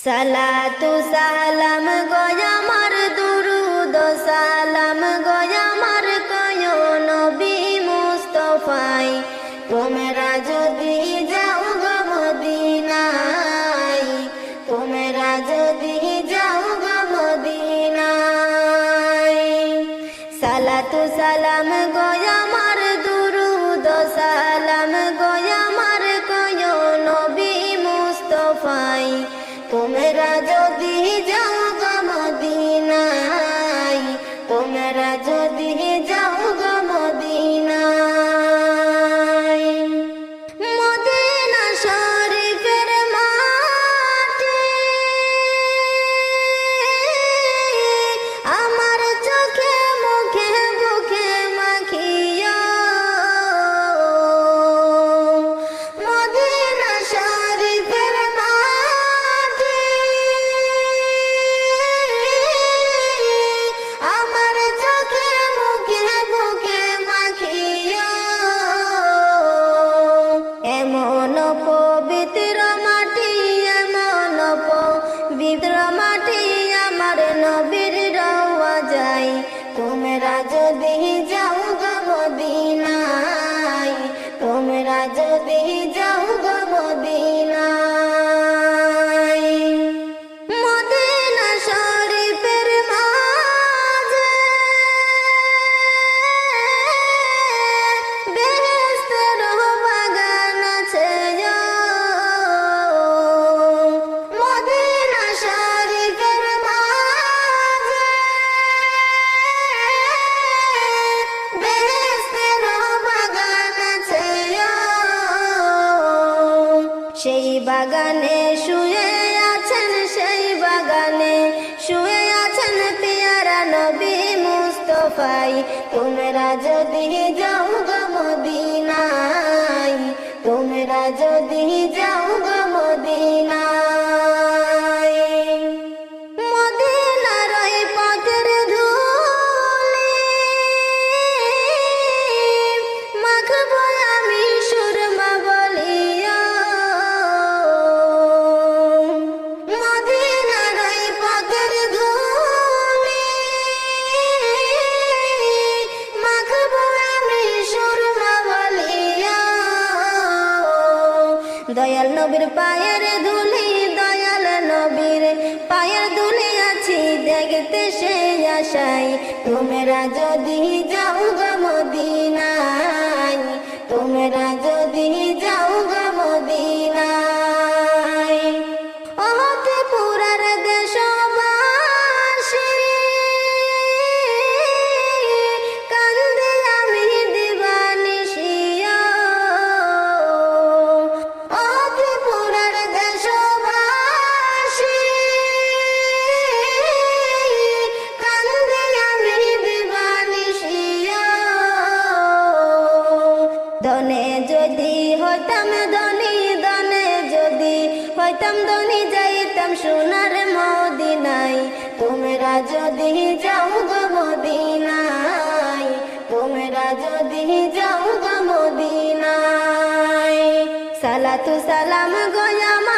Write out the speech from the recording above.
সালাতু সালাম গয়ামার দুরুদ সালাম গয়ামার কয় নবী মুস্তাফাই তোমরা যদি যাও গো মদিনায় তোমরা যদি যাও গো মদিনায় সালাতু সালাম গয়ামার দুরুদ সালাম গয়ামার কয় নবী মুস্তাফাই তোমরা যদি যাও গো মদিনায় তোমরা যদি যাও গো মদিনায় মদিনা শরীফের মাটি আমার চোখে মুখে বুকে মাখিয়া মদিনা শরীফের আমার চোখে মুখে বুকে মাখিয়া এমন পবিত্র মাটি এমন পবিত্র মাটি আমার নবীর রওয়া যায় তোমরা যদি যাও গো মদিনায় তোমরা যদি যাও গো মদিনায় মদিনা শরীফের মাঝে বেহেশতের বাগান আছে মদিনা শরীফের মাঝে বেহেশতের বাগান আছে সেই বাগানে শুয়ে আছেন সেই বাগানে শুয়ে আছেন পিয়ারা নবী মুস্তাফাই তোমরা যদি যাও গো মদিনায় তোমরা যদি যাও গো মদিনায় মদিনার ওই পথের ধুলি মাখবো আমি সুরমা বলিয়া মদিনার ওই পথের ধুলি মাখবো আমি সুরমা বলিয়া দয়াল নবীর পায়ের ধুলি দয়াল নবীর পায়ের ধুলি আছি দেখতে সেই আশায় তোমরা যদি যাও গো মদিনায় তোমরা যদি যাও গো মদিনায় ওহতে পুরার দেশবাসী কান্দে আমি দিবানিশিয়া ওহতে পুরার দেশবাসী কান্দে আমি দিবানিশিয়া দনে যদি হইতাম ধনী দনে যদি হইতাম ধনী যাইতাম সোনার মদিনায় তোমরা যদি যাও গো মদিনায় তোমরা যদি যাও গো মদিনায় সালাতু সালাম গয়ামা